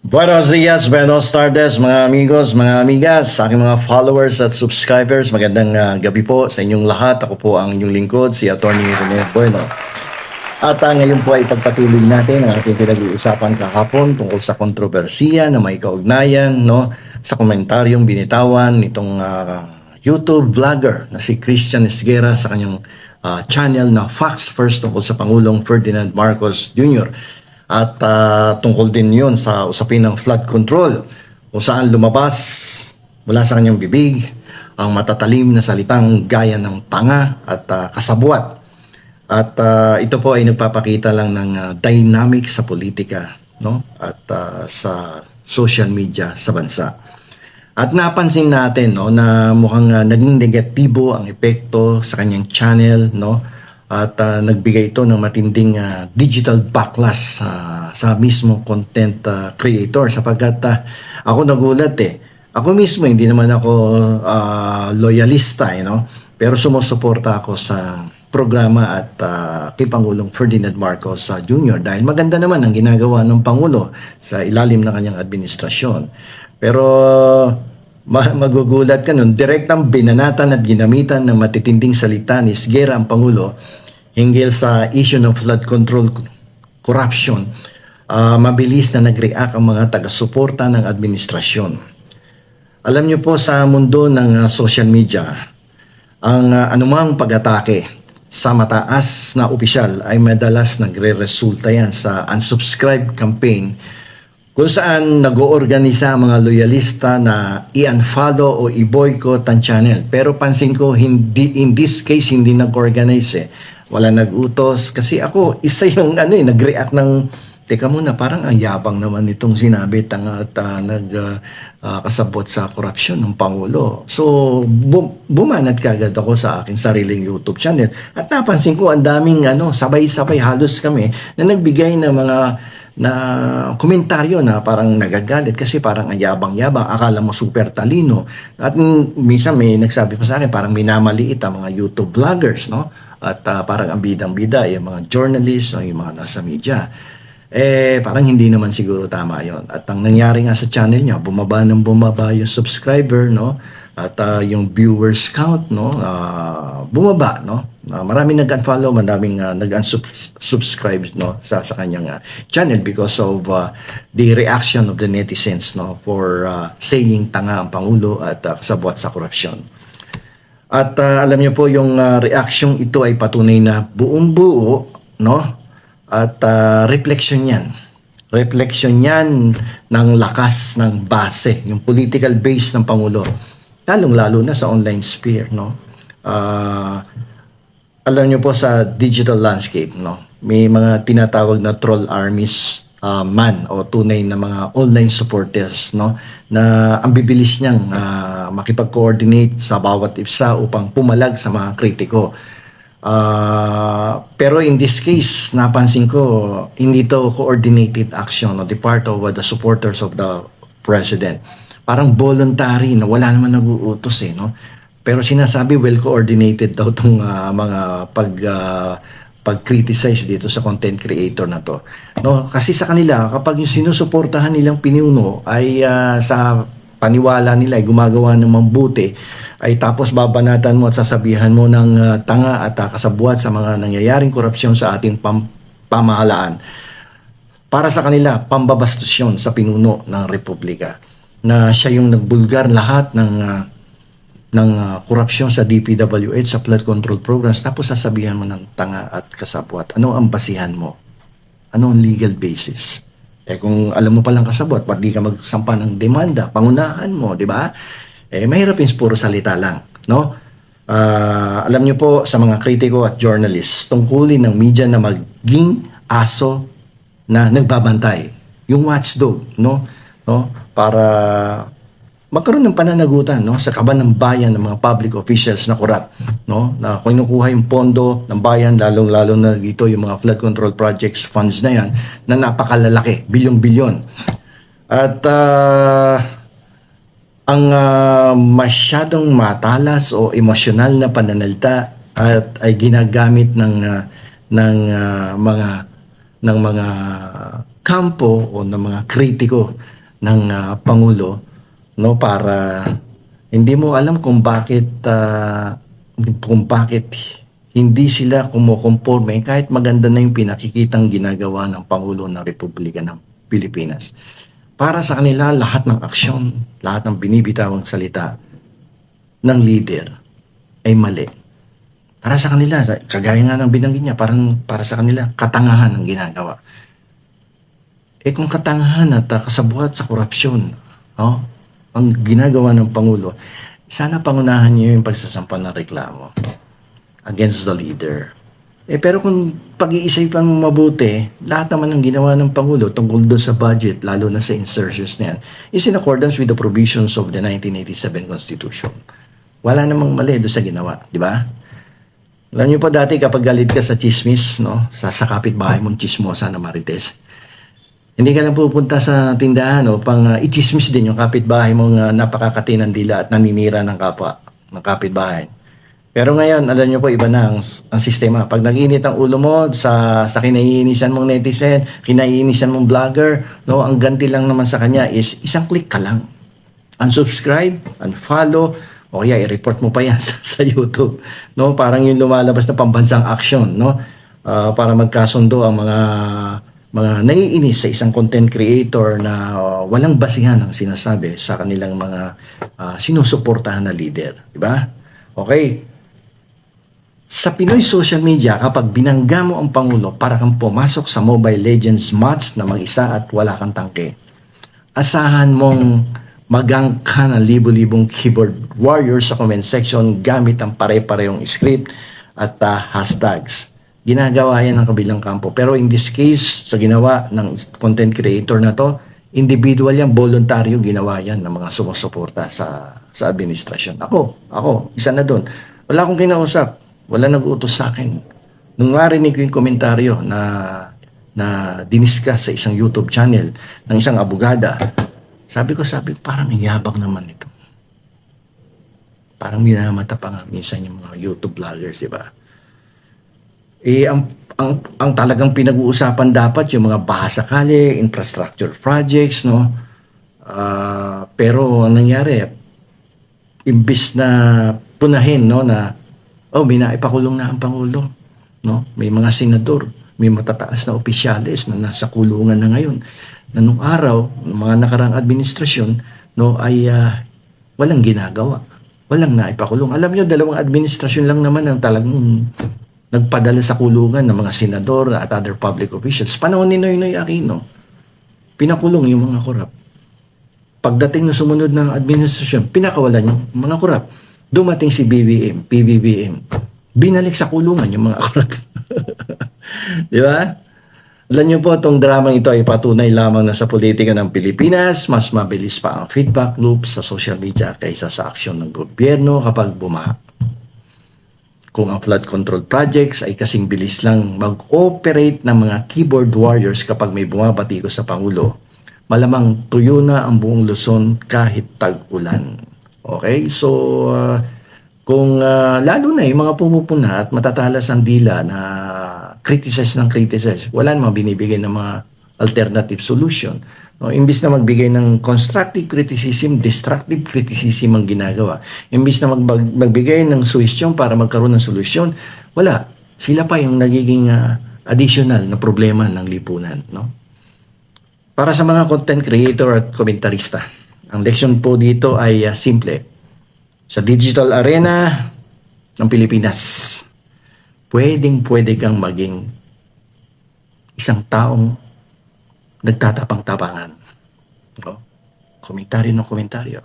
Buenos dias, buenos tardes mga amigos, mga amigas, sa aking mga followers at subscribers. Magandang gabi po sa inyong lahat. Ako po ang inyong lingkod, si Atty. Rene Bueno. At ngayon po ay pagpatuloy natin ang ating pinag-uusapan kahapon tungkol sa kontrobersiya na may kaugnayan sa komentaryong binitawan nitong YouTube vlogger na si Christian Esguera sa kanyang channel na Facts First tungkol sa Pangulong Ferdinand Marcos Jr. At tungkol din yun sa usapin ng flood control kung saan lumabas mula sa kanyang bibig ang matatalim na salitang gaya ng tanga at kasabwat. At ito po ay nagpapakita lang ng dynamic sa politika at sa social media sa bansa. At napansin natin na mukhang naging negatibo ang epekto sa kanyang channel at nagbigay ito ng matinding digital backlash sa mismong content creator sapagkat ako nagulat Ako mismo hindi naman ako loyalista pero sumusuporta ako sa programa at kay Pangulong Ferdinand Marcos Jr. dahil maganda naman ang ginagawa ng Pangulo sa ilalim ng kanyang administrasyon. Pero magugulat ka nun, direktang binanatan at ginamitan ng matitinding salita ni Esguera ang Pangulo hinggil sa issue ng flood control corruption. Mabilis na nag-react ang mga taga-suporta ng administrasyon. Alam niyo po sa mundo ng social media, ang anumang pag-atake sa mataas na opisyal ay madalas nagre-resulta yan sa unsubscribe campaign kung saan nag-oorganisa ang mga loyalista na i-unfollow o i-boycott ang channel. Pero pansin ko, in this case, hindi nag-organize Wala nag-utos kasi ako isa yung nag-react ng teka muna, parang ang yabang naman itong sinabi at kasabot sa korupsyon ng Pangulo. So bumanat kagad ako sa aking sariling YouTube channel at napansin ko ang daming sabay-sabay halos kami na nagbigay ng mga komentaryo na parang nagagalit kasi parang ang yabang-yabang, akala mo super talino. At minsan may nagsabi pa sa akin parang minamaliit ang mga YouTube vloggers at parang ang bidang-bida yung mga journalists o yung mga nasa media. Parang hindi naman siguro tama yon. At ang nangyari nga sa channel niya, bumaba yung subscriber at yung viewers count bumaba marami nag-unfollow, maraming nag-unsubscribe sa kanyang channel because of the reaction of the netizens for saying tanga ang Pangulo at kasabwat sa korupsyon. At alam niyo po yung reaction ito ay patunay na buong-buo at reflection yan ng lakas ng base, yung political base ng Pangulo, lalong-lalo na sa online sphere alam niyo po sa digital landscape may mga tinatawag na troll armies o tunay na mga online supporters na ang bibilis niyang makipag-coordinate sa bawat isa upang pumalag sa mga kritiko. Pero in this case, napansin ko hindi to coordinated action on the part of the supporters of the president. Parang voluntary na wala naman nag-uutos Pero sinasabi well coordinated daw itong mga pag-criticize dito sa content creator na to. Kasi sa kanila, kapag yung sinusuportahan nilang pinuno ay sa paniwala nila ay gumagawa ng mabuti, ay tapos babanatan mo at sasabihan mo ng tanga at kasabwat sa mga nangyayaring korupsyon sa ating pamahalaan. Para sa kanila, pambabastos yun sa pinuno ng Republika. Na siya yung nagbulgar lahat ng korupsyon sa DPWH, sa flood control programs, tapos sasabihan mo ng tanga at kasabwat. Ano ang basihan mo? Ano ang legal basis? Kung alam mo palang kasabwat, ba't di ka magsampa ng demanda? Pangunahan mo, di ba? Mahirap yung puro salita lang, alam niyo po sa mga kritiko at journalists, tungkulin ng media na maging aso na nagbabantay, yung watchdog, para magkaroon ng pananagutan sa kaban ng bayan ng mga public officials na korap, na kinukuha yung pondo ng bayan, lalong-lalo na dito yung mga flood control projects funds na yan na napakalalaki, bilyong-bilyon. At ang masyadong matalas o emosyonal na pananalita at ay ginagamit ng mga kampo o ng mga kritiko ng Pangulo, no, para hindi mo alam kung bakit hindi sila kumukonforme kahit maganda na yung pinakikitang ginagawa ng Pangulo ng Republika ng Pilipinas. Para sa kanila, lahat ng aksyon, lahat ng binibitawang salita ng leader ay mali. Para sa kanila, kagaya nga ng binanggit niya, parang para sa kanila, katangahan ang ginagawa. Kung katangahan at kasabuhat sa korupsyon, no, ang ginagawa ng Pangulo, sana pangunahan niyo yung pagsasampa ng reklamo against the leader. Pero kung pag-iisipan mo mabuti, lahat naman ng ginawa ng Pangulo tungkol doon sa budget, lalo na sa insertions na yan, is in accordance with the provisions of the 1987 Constitution. Wala namang mali doon sa ginawa, di ba? Alam niyo po dati kapag galit ka sa chismis, no, sa kapitbahay mong chismosa na Marites, hindi ka lang pupunta sa tindahan upang i-chismis din yung kapitbahay mong napakakatinang dila at naninira ng kapwa, ng kapitbahay. Pero ngayon, alam niyo po, iba na ang sistema. Pag nag-init ang ulo mo sa kinaiinisan mong netizen, kinaiinisan mong vlogger, no, ang ganti lang naman sa kanya is isang click ka lang. Unsubscribe, unfollow, o kaya i-report mo pa yan sa YouTube. No? Parang yung lumalabas na pambansang action, no? Para magkasundo ang mga naiinis sa isang content creator na walang basihan ang sinasabi sa kanilang mga sinusuportahan na leader. Diba? Okay. Sa Pinoy social media, kapag binangga mo ang Pangulo para kang pumasok sa Mobile Legends match na mag-isa at wala kang tangke, asahan mong magang ka ng libo-libong keyboard warriors sa comment section gamit ang pare-parehong script at hashtags. Ginagawa yan ng kabilang kampo. Pero in this case, sa ginawa ng content creator na to, individual yan, voluntaryo ginawa yan ng mga sumusuporta sa administrasyon. Ako, isa na doon. Wala akong kinausap. Wala nag-utos sa akin. Nung marinig ko yung komentaryo na diniscuss sa isang YouTube channel ng isang abogada, sabi ko, parang iyabang naman ito. Parang minamata pa nga minsan yung mga YouTube vloggers, di ba? Ang talagang pinag-uusapan dapat yung mga bahasakali, infrastructure projects, no? Pero ang nangyari, imbis na punahin, no, na may naipakulong na ang Pangulo, no? May mga senador, may matataas na opisyalis na nasa kulungan na ngayon. Na nung araw, ng mga nakarang administrasyon, no, ay walang ginagawa. Walang naipakulong. Alam niyo, dalawang administrasyon lang naman ang talagang nagpadala sa kulungan ng mga senador at other public officials. Panahon ni Noynoy Aquino, pinakulong yung mga korap. Pagdating na sumunod ng administrasyon, pinakawalan yung mga korap. Dumating si PBBM, binalik sa kulungan yung mga korap. Di ba? Alam niyo po, itong dramang ito ay patunay lamang na sa politika ng Pilipinas, mas mabilis pa ang feedback loop sa social media kaysa sa aksyon ng gobyerno kapag bumaha. Kung ang flood control projects ay kasing bilis lang mag-operate ng mga keyboard warriors kapag may bumabati ko sa Pangulo, malamang tuyo na ang buong Luzon kahit tag-ulan. Okay? So, kung lalo na yung mga pumupuna at matatalas ang dila na criticize, wala namang binibigay ng mga alternative solution. No, imbis na magbigay ng constructive criticism, destructive criticism ang ginagawa. Imbis na magbigay ng suhestyon para magkaroon ng solusyon, wala. Sila pa yung nagiging additional na problema ng lipunan. No? Para sa mga content creator at komentarista, ang leksyon po dito ay simple. Sa digital arena ng Pilipinas, pwede kang maging isang taong nagtatapang-tapangan. No? Komentaryo ng komentaryo.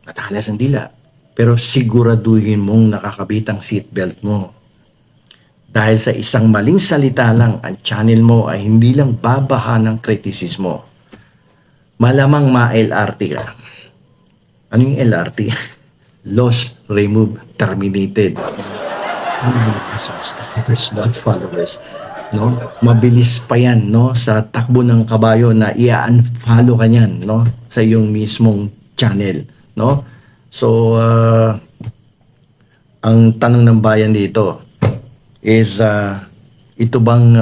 Matalas ang dila. Pero siguraduhin mong nakakabit ang seatbelt mo. Dahil sa isang maling salita lang, ang channel mo ay hindi lang babaha ng kritisismo. Malamang ma-LRT ka. Ano yung LRT? Lost, remove, terminated. Subscribers, not followers. No? Mabilis pa yan, no, sa takbo ng kabayo na i-unfollow ka niyan, no, sa iyong mismong channel, no? So ang tanong ng bayan dito is ito bang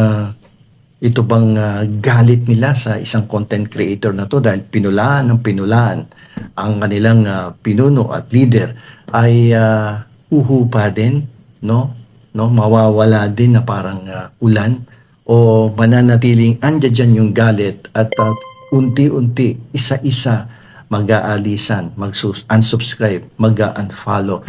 Ito bang galit nila sa isang content creator na to dahil pinulaan ng pinulaan ang kanilang pinuno at leader ay uhupa din, no? No, mawawala din na parang ulan o mananatiling andyan dyan yung galit at unti-unti, isa-isa mag-aalisan, mag-unsubscribe, mag-unfollow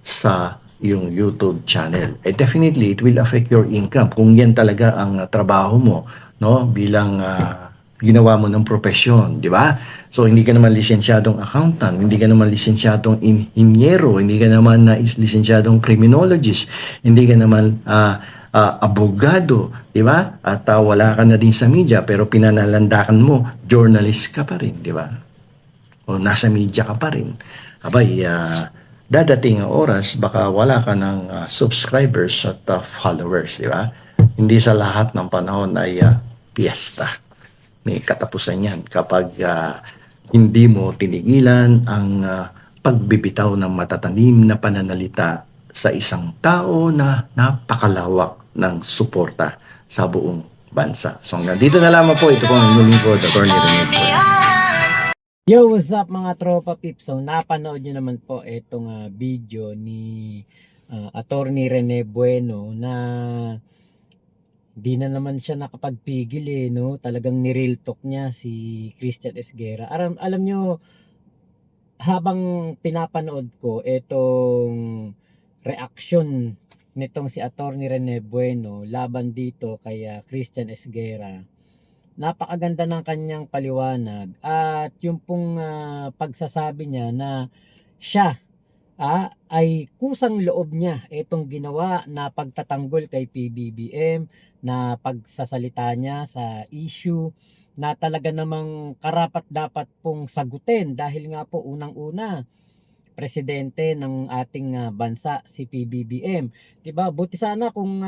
sa yung YouTube channel. Definitely, it will affect your income kung yan talaga ang trabaho mo, no? Bilang ginawa mo ng profesyon, di ba? So, hindi ka naman lisensyadong accountant, hindi ka naman lisensyadong inhinyero, hindi ka naman lisensyadong criminologist, hindi ka naman abogado, di ba? At wala ka na din sa media, pero pinanalandakan mo, journalist ka pa rin, di ba? O nasa media ka pa rin. Abay, dadating ang oras, baka wala ka ng subscribers at followers, di ba? Hindi sa lahat ng panahon ay piyesta. May katapusan yan kapag hindi mo tinigilan ang pagbibitaw ng matatanim na pananalita sa isang tao na napakalawak ng suporta sa buong bansa. So hanggang dito na lamang po. Ito po ang inyong lingkod, Attorney Rene po. Yo, what's up mga tropa pips? So napanood nyo naman po itong video ni Attorney Rene Bueno na di na naman siya nakapagpigil no? Talagang ni-real talk niya si Christian Esguerra. Alam nyo, habang pinapanood ko itong reaction nitong si Attorney Rene Bueno laban dito kay Christian Esguerra, napakaganda ng kanyang paliwanag at yung pong pagsasabi niya na siya ay kusang loob niya itong ginawa na pagtatanggol kay PBBM, na pagsasalita niya sa issue na talaga namang karapat dapat pong sagutin dahil nga po unang-una presidente ng ating bansa si PBBM. 'Di ba? Buti sana kung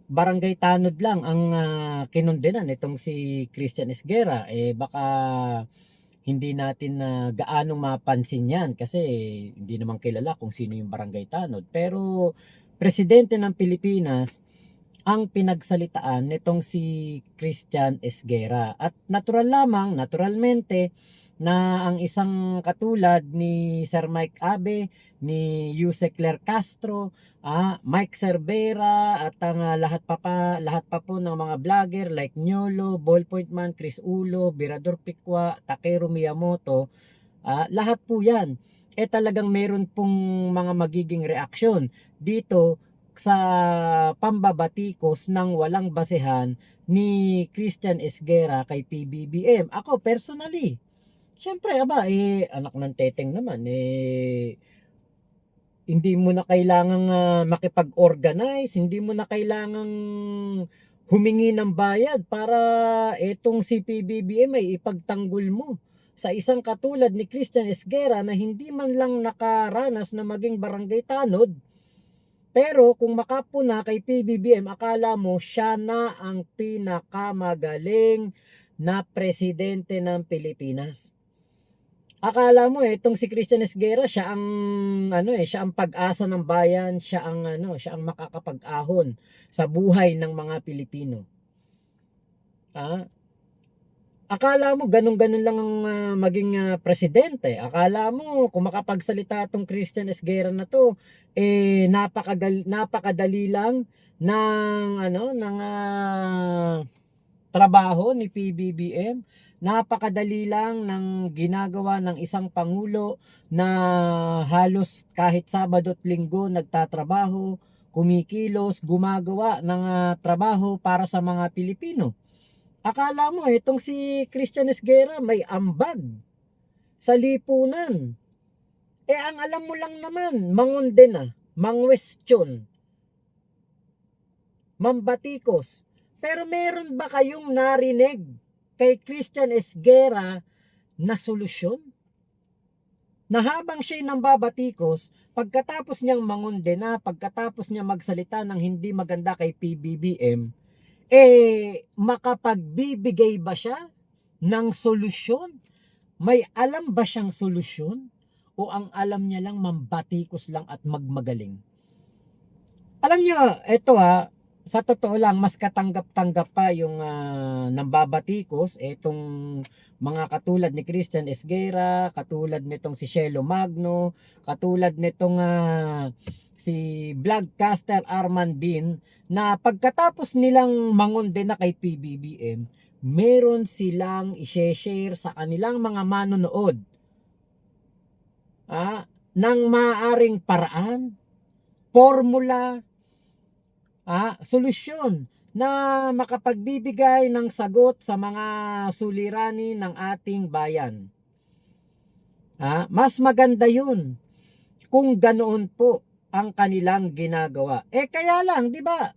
barangay tanod lang ang kinondenan itong si Christian Esguerra, baka hindi natin gaano mapansin yan kasi hindi naman kilala kung sino yung barangay tanod. Pero presidente ng Pilipinas ang pinagsalitaan nitong si Christian Esguerra. At naturalmente, na ang isang katulad ni Sir Mike Abe, ni Yuse Claire Castro, Mike Cervera at ang lahat pa po ng mga vlogger like Nyolo, Ballpoint Man, Chris Ulo, Birador Pikwa, Takeru Miyamoto, lahat po yan talagang meron pong mga magiging reaksyon dito sa pambabatikos ng walang basehan ni Christian Esguerra kay PBBM. Ako personally, syempre anak ng teteng naman, hindi mo na kailangang makipag-organize, hindi mo na kailangang humingi ng bayad para etong si PBBM ay ipagtanggol mo sa isang katulad ni Christian Esguerra na hindi man lang nakaranas na maging barangay tanod. Pero kung makapuna kay PBBM, akala mo siya na ang pinakamagaling na presidente ng Pilipinas. Akala mo itong si Christian Esguerra siya ang siya ang pag-asa ng bayan, siya ang makakapag-ahon sa buhay ng mga Pilipino. Akala mo ganun-ganun lang ang maging presidente. Akala mo kung makapagsalita itong Christian Esguerra na to, napakadali lang ng trabaho ni PBBM. Napakadali lang ng ginagawa ng isang pangulo na halos kahit Sabado at Linggo nagtatrabaho, kumikilos, gumagawa ng trabaho para sa mga Pilipino. Akala mo itong si Christian Esguerra may ambag sa lipunan. Ang alam mo lang naman, mangunde na, mangwestiyon, mambatikos. Pero meron ba kayong narinig kay Christian Esguerra na solusyon? Na habang siya'y nambabatikos, pagkatapos niyang mangunde na, pagkatapos niya magsalita ng hindi maganda kay PBBM, makapagbibigay ba siya ng solusyon? May alam ba siyang solusyon? O ang alam niya lang mambatikos lang at magmagaling? Alam niyo, ito sa totoo lang, mas katanggap-tanggap pa yung nambabatikos, etong mga katulad ni Christian Esguera, katulad nitong si Shelo Magno, katulad nitong si Vlogcaster Armandin, na pagkatapos nilang mangonde na kay PBBM, meron silang i-share sa kanilang mga manonood ng maaring paraan, formula, solusyon na makapagbibigay ng sagot sa mga suliranin ng ating bayan. Mas maganda yun kung ganoon po ang kanilang ginagawa. Kaya lang, di ba,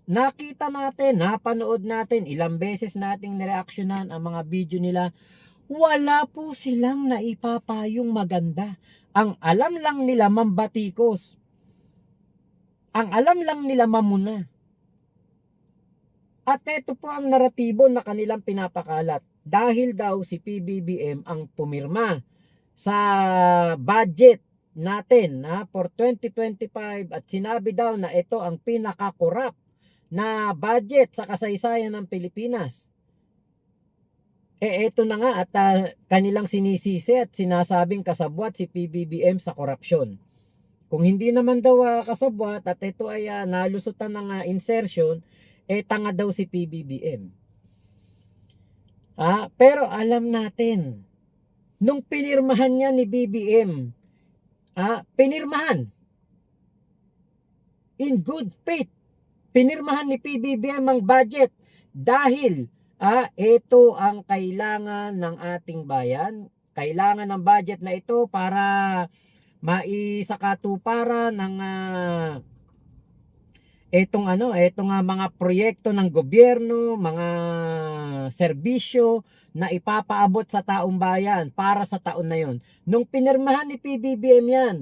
nakita natin, napanood natin, ilang beses nating nireaksyonan ang mga video nila, wala po silang naipapayong maganda. Ang alam lang nila mambatikos. Ang alam lang nila mamuna. At ito po ang naratibo na kanilang pinapakalat. Dahil daw si PBBM ang pumirma sa budget natin for 2025 at sinabi daw na ito ang pinaka-corrupt na budget sa kasaysayan ng Pilipinas. Ito na nga at kanilang sinisisi at sinasabing kasabwat si PBBM sa korupsyon. Kung hindi naman daw kasabwat at ito ay nalusutan ng insertion, tanga daw si PBBM. Pero alam natin, nung pinirmahan niya ni BBM, pinirmahan in good faith, pinirmahan ni PBBM ang budget dahil ito ang kailangan ng ating bayan. Kailangan ng budget na ito para maisakatuparan ng etong mga proyekto ng gobyerno, mga serbisyo na ipapaabot sa taong bayan para sa taon na yon. Nung pinirmahan ni PBBM yan,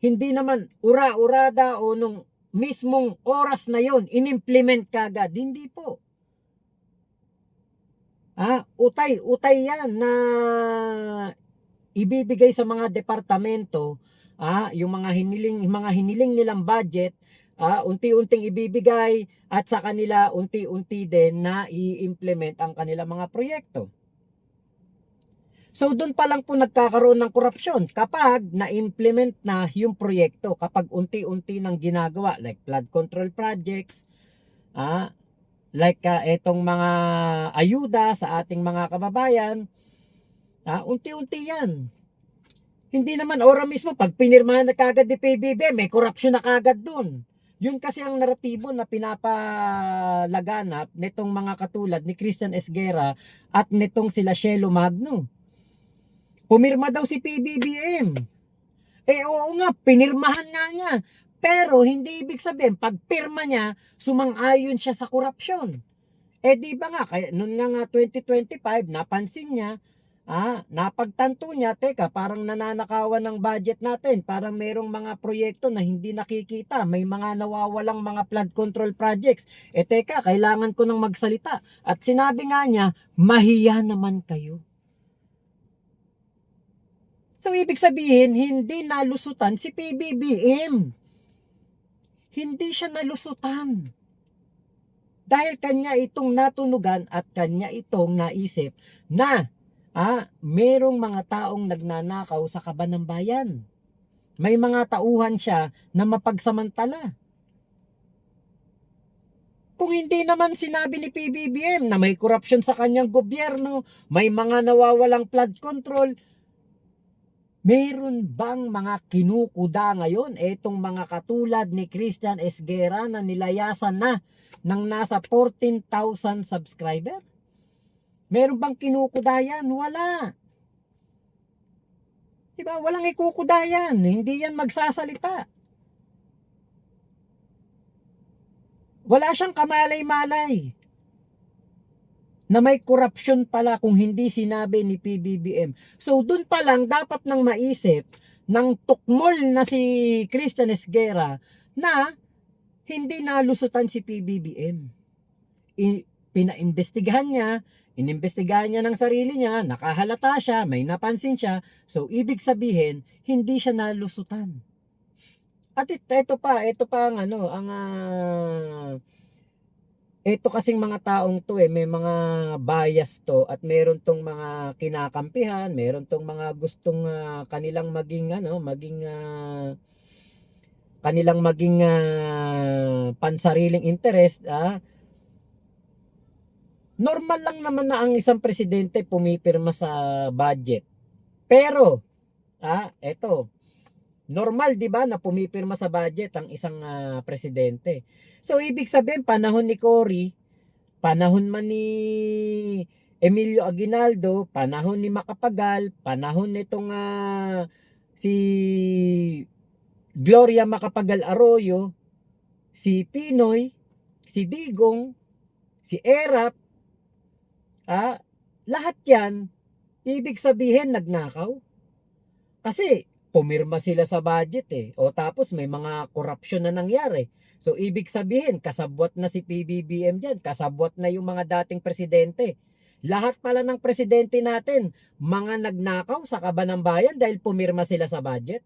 hindi naman ura-urada o nung mismong oras na yon inimplement kagad. Hindi po. Utay-utay yan na ibibigay sa mga departamento, yung mga hiniling nilang budget, unti-unting ibibigay at sa kanila unti-unti din na i-implement ang kanilang mga proyekto. So doon pa lang po nagkakaroon ng korupsyon kapag na-implement na yung proyekto, kapag unti-unti nang ginagawa like flood control projects, like etong mga ayuda sa ating mga kababayan, unti-unti yan. Hindi naman ora mismo pag pinirmahan na kagad ni PBB, may korupsyon na kagad dun. Yun kasi ang naratibo na pinapalaganap nitong mga katulad ni Christian Esguera at nitong sila Shelo Magno. Pumirma daw si PBBM. Oo nga, pinirmahan nga niya. Pero hindi ibig sabihin, pag pirma niya, sumang-ayon siya sa korupsyon. Di ba nga, kaya, noon nga 2025, napansin niya, napagtanto niya, teka, parang nananakawan ng budget natin, parang merong mga proyekto na hindi nakikita, may mga nawawalang mga flood control projects. Teka, kailangan ko nang magsalita. At sinabi nga niya, mahiya naman kayo. So, ibig sabihin, hindi nalusutan si PBBM. Hindi siya nalusutan. Dahil kanya itong natunugan at kanya itong naisip na merong mga taong nagnanakaw sa kaban ng bayan. May mga tauhan siya na mapagsamantala. Kung hindi naman sinabi ni PBBM na may korupsyon sa kanyang gobyerno, may mga nawawalang flood control, meron bang mga kinukuda ngayon etong mga katulad ni Christian Esguera na nilayasan na ng nasa 14,000 subscriber? Meron bang kinukuda yan? Wala. Diba? Walang ikukuda yan. Hindi yan magsasalita. Wala siyang kamalay-malay na may korupsyon pala kung hindi sinabi ni PBBM. So dun pa lang dapat nang maisip ng tukmol na si Christian Esguera na hindi nalusutan si PBBM. Inimbestigahan niya ng sarili niya, nakahalata siya, may napansin siya, so ibig sabihin, hindi siya nalusutan. At ito pa ang ano, ito kasing mga taong to may mga bias to at meron tong mga kinakampihan, meron tong mga gustong kanilang maging pansariling interest. Normal lang naman na ang isang presidente pumipirma sa budget. Pero eto, normal 'di ba na pumipirma sa budget ang isang presidente. So ibig sabihin panahon ni Cory, panahon man ni Emilio Aguinaldo, panahon ni Macapagal, panahon nitong si Gloria Macapagal Arroyo, si Pinoy, si Digong, si Erap, lahat 'yan ibig sabihin nagnakaw. Kasi pumirma sila sa budget O tapos may mga korupsyon na nangyari. So ibig sabihin kasabwat na si PBBM diyan, kasabwat na yung mga dating presidente. Lahat pala ng presidente natin, mga nagnakaw sa kaban ng bayan dahil pumirma sila sa budget.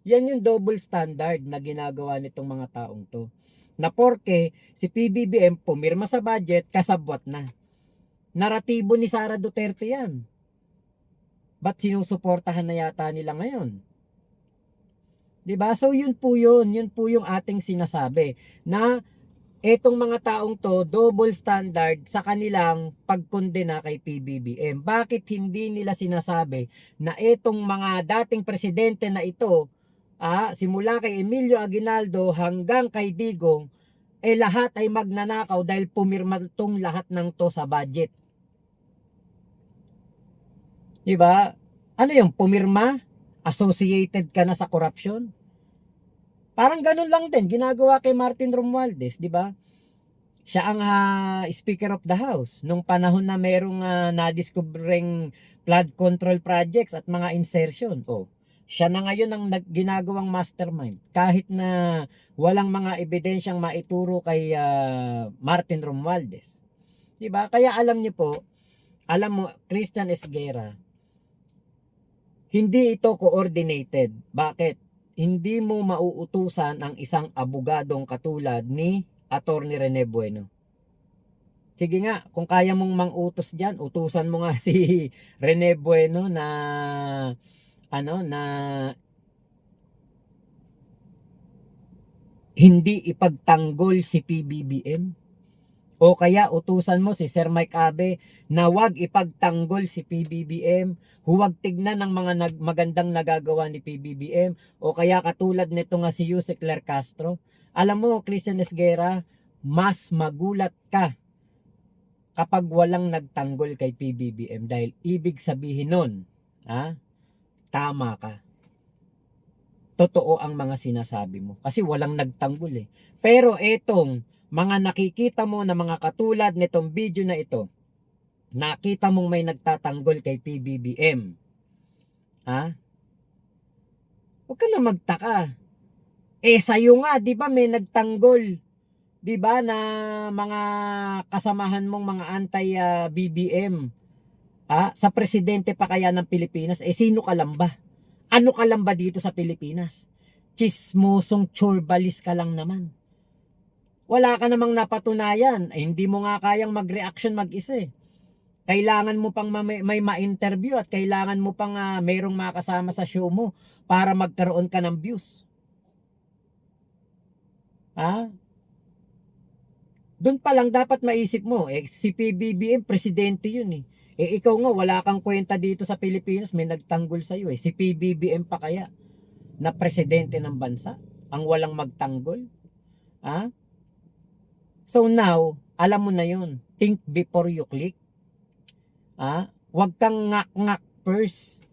Yan yung double standard na ginagawa nitong mga taong to. Na porke si PBBM pumirma sa budget, kasabwat na. Naratibo ni Sara Duterte yan. Ba't sinusuportahan na yata nila ngayon? 'Di ba? So yun po yung ating sinasabi na etong mga taong to double standard sa kanilang pagkondena kay PBBM. Bakit hindi nila sinasabi na etong mga dating presidente na ito, simula kay Emilio Aguinaldo hanggang kay Digong, lahat ay magnanakaw dahil pumirma tong lahat ng to sa budget. Diba? Ano yung pumirma? Associated ka na sa corruption? Parang ganun lang din ginagawa kay Martin Romualdez, di ba? Siya ang Speaker of the House nung panahon na merong nadiscovering flood control projects at mga insertion. Siya na ngayon ang ginagawang mastermind kahit na walang mga ebidensyang maituro kay Martin Romualdez. Di ba? Kaya alam niyo po, alam mo, Christian Esguerra, hindi ito coordinated. Bakit? Hindi mo mauutusan ang isang abogadong katulad ni Attorney Rene Bueno. Sige nga, kung kaya mong mangutos diyan, utusan mo nga si Rene Bueno na hindi ipagtanggol si PBBM. O kaya utusan mo si Sir Mike Abe na wag ipagtanggol si PBBM, huwag tignan ng mga magandang nagagawa ni PBBM, o kaya katulad nito nga si Yuse Claire Castro. Alam mo, Christian Esguerra, mas magulat ka kapag walang nagtanggol kay PBBM dahil ibig sabihin nun, tama ka. Totoo ang mga sinasabi mo kasi walang nagtanggol Pero etong mga nakikita mo na mga katulad nitong video na ito, nakita mong may nagtatanggol kay PBBM. Huwag ka na magtaka. Sa'yo nga, di ba may nagtanggol? Di ba na mga kasamahan mong mga anti-BBM? Sa presidente pa kaya ng Pilipinas? Sino ka lang ba? Ano ka lang ba dito sa Pilipinas? Chismosong chorbalis ka lang naman. Wala ka namang napatunayan. Hindi mo nga kayang mag-reaction mag-isa Kailangan mo pang may ma-interview at kailangan mo pang mayroong makasama sa show mo para magkaroon ka ng views. Doon pa lang dapat maisip mo, si PBBM, presidente yun ikaw nga, wala kang kwenta dito sa Pilipinas, may nagtanggol sa'yo Si PBBM pa kaya na presidente ng bansa ang walang magtanggol? So now, alam mo na yun. Think before you click. Huwag kang ngak-ngak first.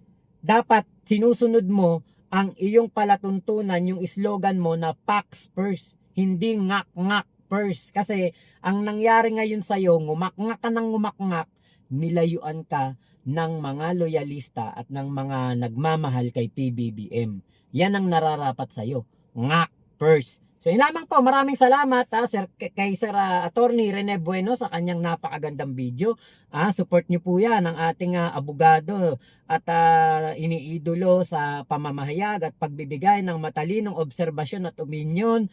Dapat sinusunod mo ang iyong palatuntunan, yung slogan mo na Pax first, hindi ngak-ngak first. Kasi ang nangyari ngayon sa'yo, ngumak-ngak ka ng ngumak-ngak, nilayuan ka ng mga loyalista at ng mga nagmamahal kay PBBM. Yan ang nararapat sa'yo. Ngak first, So yun lamang po, maraming salamat sir, kay Sir Attorney Rene Bueno sa kanyang napakagandang video. Support niyo po yan ang ating abogado at iniidolo sa pamamahayag at pagbibigay ng matalinong obserbasyon at opinyon.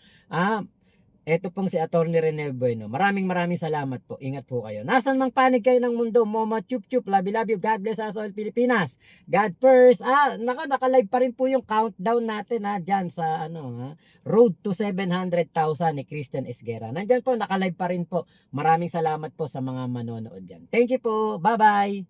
Ito pong si Attorney Rene Bueno. Maraming salamat po. Ingat po kayo. Nasaan mang panig kayo ng mundo, Momo Chup Chup, love you. God bless us all Pilipinas. God first. Naka-live pa rin po yung countdown natin diyan sa road to 700,000 ni Christian Esguera. Nandiyan po, naka-live pa rin po. Maraming salamat po sa mga manonood diyan. Thank you po. Bye-bye.